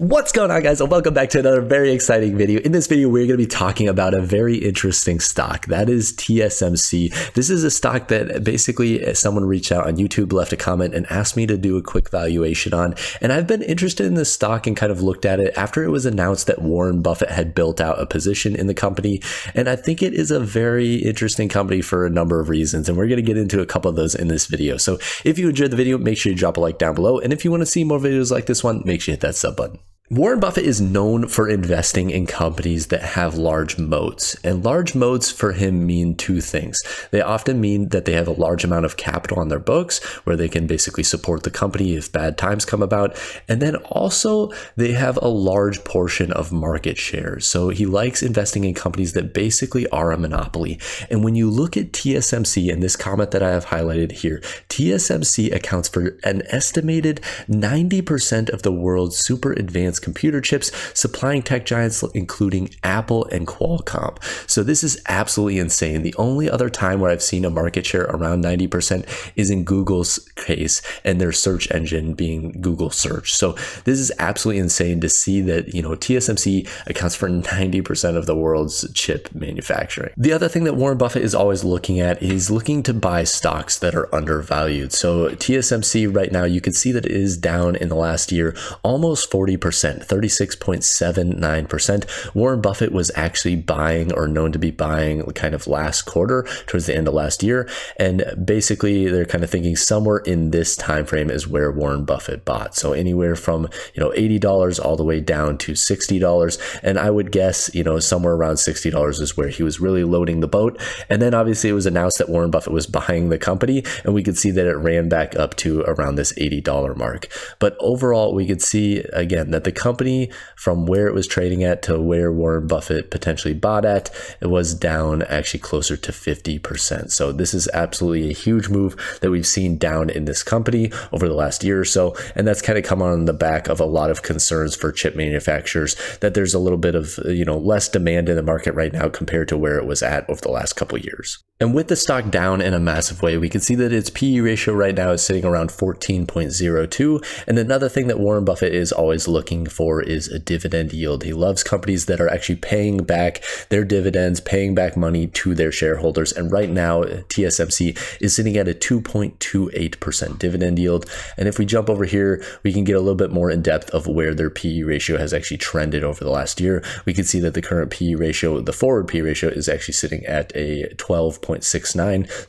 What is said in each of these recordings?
What's going on, guys, and welcome back to another very exciting video. In this video, we're going to be talking about a very interesting stock. That is TSMC. This is a stock that basically someone reached out on YouTube, left a comment, and asked me to do a quick valuation on. And I've been interested in this stock and kind of looked at it after it was announced that Warren Buffett had built out a position in the company. And I think it is a very interesting company for a number of reasons. And we're going to get into a couple of those in this video. So if you enjoyed the video, make sure you drop a like down below. And if you want to see more videos like this one, make sure you hit that sub button. Warren Buffett is known for investing in companies that have large moats, and large moats for him mean two things. They often mean that they have a large amount of capital on their books where they can basically support the company if bad times come about, and then also they have a large portion of market share. So he likes investing in companies that basically are a monopoly. And when you look at TSMC and this comment that I have highlighted here, TSMC accounts for an estimated 90% of the world's super advanced computer chips, supplying tech giants including Apple and Qualcomm. So this is absolutely insane. The only other time where I've seen a market share around 90% is in Google's case and their search engine being Google search. So this is absolutely insane to see that, TSMC accounts for 90% of the world's chip manufacturing. The other thing that Warren Buffett is always looking at is looking to buy stocks that are undervalued. So TSMC right now, you can see that it is down in the last year almost 40%. 36.79%. Warren Buffett was actually buying, or known to be buying, kind of last quarter towards the end of last year. And basically they're kind of thinking somewhere in this time frame is where Warren Buffett bought. So anywhere from, $80 all the way down to $60. And I would guess, somewhere around $60 is where he was really loading the boat. And then obviously it was announced that Warren Buffett was buying the company, and we could see that it ran back up to around this $80 mark. But overall, we could see again that the company, from where it was trading at to where Warren Buffett potentially bought at, it was down actually closer to 50%. So this is absolutely a huge move that we've seen down in this company over the last year or so. And that's kind of come on the back of a lot of concerns for chip manufacturers that there's a little bit of, less demand in the market right now compared to where it was at over the last couple of years. And with the stock down in a massive way, we can see that its PE ratio right now is sitting around 14.02. And another thing that Warren Buffett is always looking for is a dividend yield. He loves companies that are actually paying back their dividends, paying back money to their shareholders. And right now, TSMC is sitting at a 2.28% dividend yield. And if we jump over here, we can get a little bit more in depth of where their PE ratio has actually trended over the last year. We can see that the current PE ratio, the forward PE ratio, is actually sitting at a 12.69.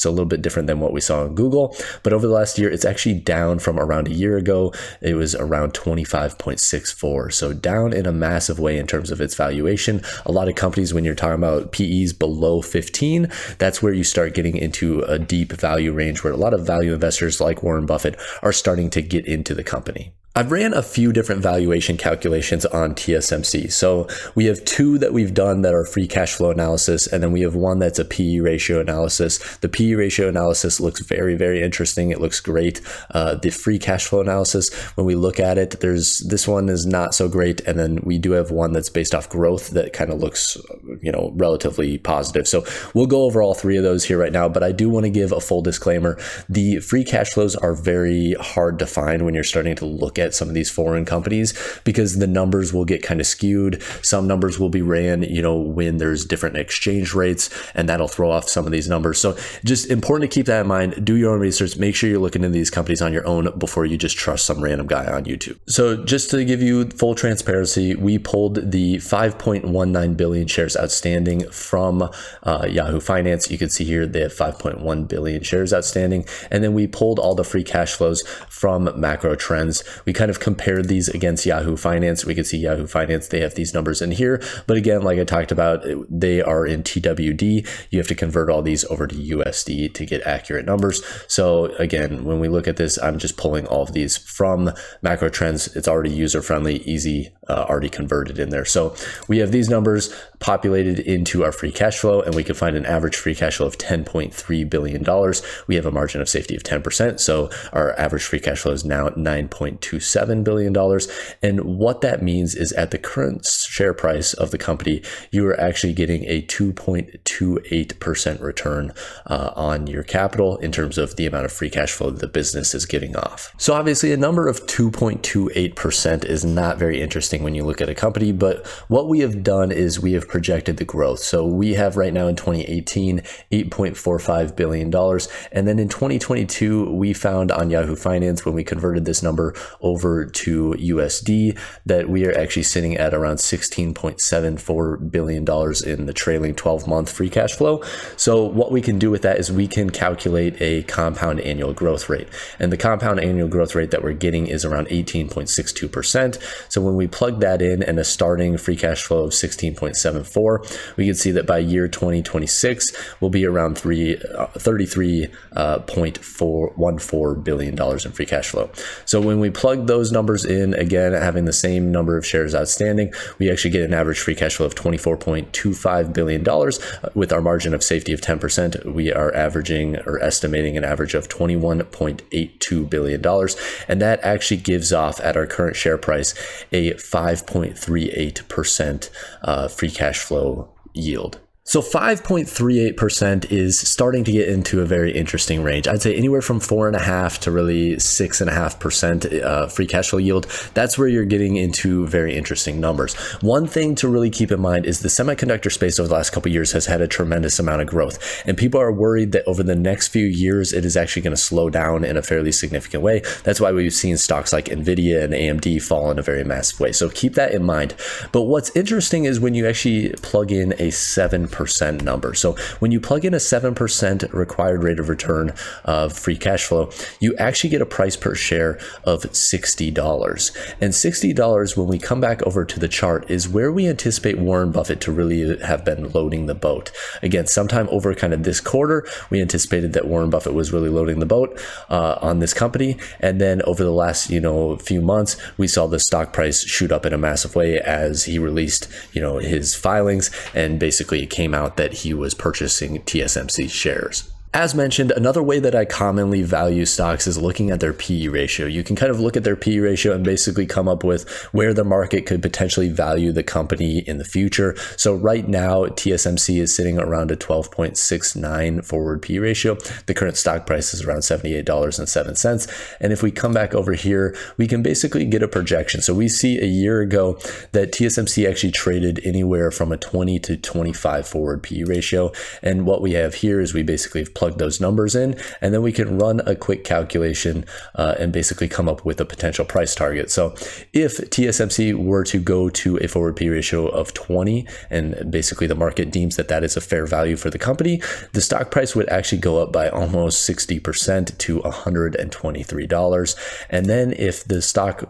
So a little bit different than what we saw on Google. But over the last year, it's actually down from around a year ago. It was around 25.64. So down in a massive way in terms of its valuation. A lot of companies, when you're talking about PEs below 15, that's where you start getting into a deep value range where a lot of value investors like Warren Buffett are starting to get into the company. I've ran a few different valuation calculations on TSMC. So we have two that we've done that are free cash flow analysis, and then we have one that's a PE ratio analysis. The PE ratio analysis looks very, very interesting. It looks great. The free cash flow analysis, when we look at it, this one is not so great. And then we do have one that's based off growth that kind of looks, relatively positive. So we'll go over all three of those here right now, but I do want to give a full disclaimer. The free cash flows are very hard to find when you're starting to look at some of these foreign companies, because the numbers will get kind of skewed. Some numbers will be ran, when there's different exchange rates, and that'll throw off some of these numbers. So just important to keep that in mind. Do your own research. Make sure you're looking into these companies on your own before you just trust some random guy on YouTube. So just to give you full transparency, we pulled the 5.19 billion shares outstanding from Yahoo Finance. You can see here they have 5.1 billion shares outstanding. And then we pulled all the free cash flows from Macro Trends. We kind of compared these against Yahoo Finance. We can see Yahoo Finance, they have these numbers in here. But again, like I talked about, they are in TWD. You have to convert all these over to USD to get accurate numbers. So again, when we look at this, I'm just pulling all of these from Macro Trends. It's already user-friendly, easy, already converted in there. So we have these numbers populated into our free cash flow, and we can find an average free cash flow of $10.3 billion. We have a margin of safety of 10%. So our average free cash flow is now $9.27 $7 billion. And what that means is at the current share price of the company, you are actually getting a 2.28% return on your capital in terms of the amount of free cash flow that the business is giving off. So obviously a number of 2.28% is not very interesting when you look at a company, but what we have done is we have projected the growth. So we have right now in 2018, $8.45 billion. And then in 2022, we found on Yahoo Finance, when we converted this number over to USD, that we are actually sitting at around $16.74 billion in the trailing 12-month free cash flow. So what we can do with that is we can calculate a compound annual growth rate. And the compound annual growth rate that we're getting is around 18.62%. So when we plug that in and a starting free cash flow of 16.74, we can see that by year 2026, we'll be around $33.14 billion in free cash flow. So when we plug those numbers in, again, having the same number of shares outstanding, we actually get an average free cash flow of $24.25 billion. With our margin of safety of 10%, we are averaging or estimating an average of $21.82 billion. And that actually gives off, at our current share price, a 5.38% free cash flow yield. So 5.38% is starting to get into a very interesting range. I'd say anywhere from 4.5% to really 6.5% free cash flow yield. That's where you're getting into very interesting numbers. One thing to really keep in mind is the semiconductor space over the last couple of years has had a tremendous amount of growth. And people are worried that over the next few years, it is actually going to slow down in a fairly significant way. That's why we've seen stocks like Nvidia and AMD fall in a very massive way. So keep that in mind. But what's interesting is when you actually plug in a 7% number. So when you plug in a 7% required rate of return of free cash flow, you actually get a price per share of $60. And $60, when we come back over to the chart, is where we anticipate Warren Buffett to really have been loading the boat. Again, sometime over kind of this quarter, we anticipated that Warren Buffett was really loading the boat on this company. And then over the last, few months, we saw the stock price shoot up in a massive way as he released, his filings, and basically it came out that he was purchasing TSMC shares. As mentioned, another way that I commonly value stocks is looking at their PE ratio. You can kind of look at their PE ratio and basically come up with where the market could potentially value the company in the future. So right now, TSMC is sitting around a 12.69 forward PE ratio. The current stock price is around $78.07. And if we come back over here, we can basically get a projection. So we see a year ago that TSMC actually traded anywhere from a 20 to 25 forward PE ratio. And what we have here is we basically have plug those numbers in, and then we can run a quick calculation and basically come up with a potential price target. So if TSMC were to go to a forward P ratio of 20, and basically the market deems that that is a fair value for the company, the stock price would actually go up by almost 60% to $123. And then if the stock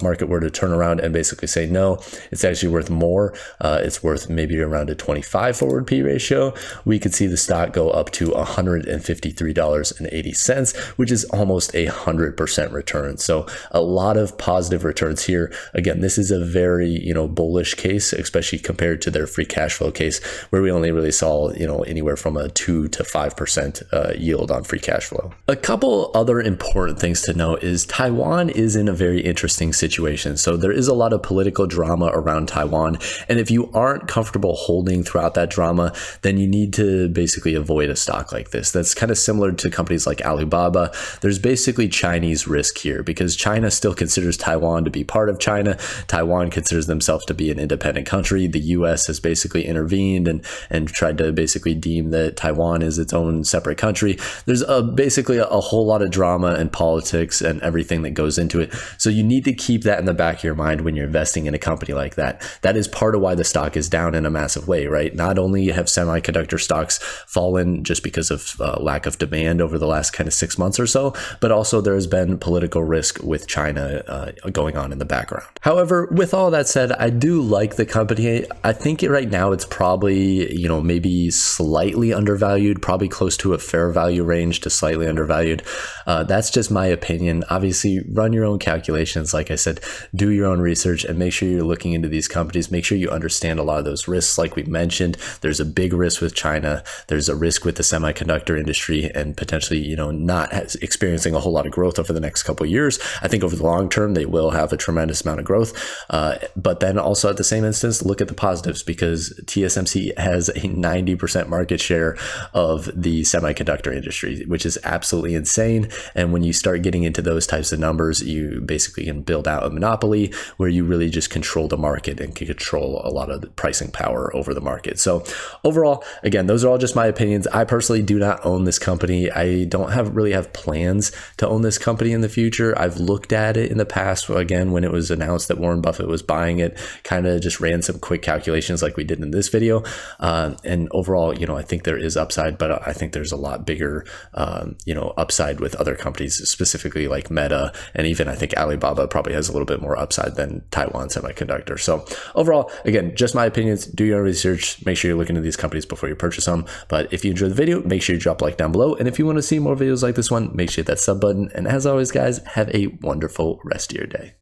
market were to turn around and basically say, no, it's actually worth more, it's worth maybe around a 25 forward P ratio, we could see the stock go up to $153.80, which is almost 100% return. So a lot of positive returns here. Again, this is a very, bullish case, especially compared to their free cash flow case, where we only really saw, anywhere from a 2 to 5% yield on free cash flow. A couple other important things to note is Taiwan is in a very interesting situation. So there is a lot of political drama around Taiwan. And if you aren't comfortable holding throughout that drama, then you need to basically avoid a stock like this. That's kind of similar to companies like Alibaba. There's basically Chinese risk here because China still considers Taiwan to be part of China. Taiwan considers themselves to be an independent country. The US has basically intervened and tried to basically deem that Taiwan is its own separate country. There's basically a whole lot of drama and politics and everything that goes into it. So you need to keep that in the back of your mind when you're investing in a company like that. That is part of why the stock is down in a massive way, right? Not only have semiconductor stocks fallen just because of lack of demand over the last kind of 6 months or so, but also there has been political risk with China going on in the background. However, with all that said, I do like the company. I think right now it's probably, maybe slightly undervalued, probably close to a fair value range to slightly undervalued. That's just my opinion. Obviously, run your own calculations. Like I said, do your own research and make sure you're looking into these companies. Make sure you understand a lot of those risks. Like we mentioned, there's a big risk with China. There's a risk with the semiconductor semiconductor industry and potentially, not experiencing a whole lot of growth over the next couple of years. I think over the long term, they will have a tremendous amount of growth. But then also at the same instance, look at the positives, because TSMC has a 90% market share of the semiconductor industry, which is absolutely insane. And when you start getting into those types of numbers, you basically can build out a monopoly where you really just control the market and can control a lot of the pricing power over the market. So overall, again, those are all just my opinions. I personally do not own this company. I don't really have plans to own this company in the future. I've looked at it in the past. Again, when it was announced that Warren Buffett was buying it, kind of just ran some quick calculations like we did in this video. And overall, I think there is upside, but I think there's a lot bigger, upside with other companies, specifically like Meta, and even I think Alibaba probably has a little bit more upside than Taiwan Semiconductor. So overall, again, just my opinions. Do your own research. Make sure you're looking at these companies before you purchase them. But if you enjoyed the video, make sure you drop a like down below. And if you want to see more videos like this one, make sure you hit that sub button. And as always, guys, have a wonderful rest of your day.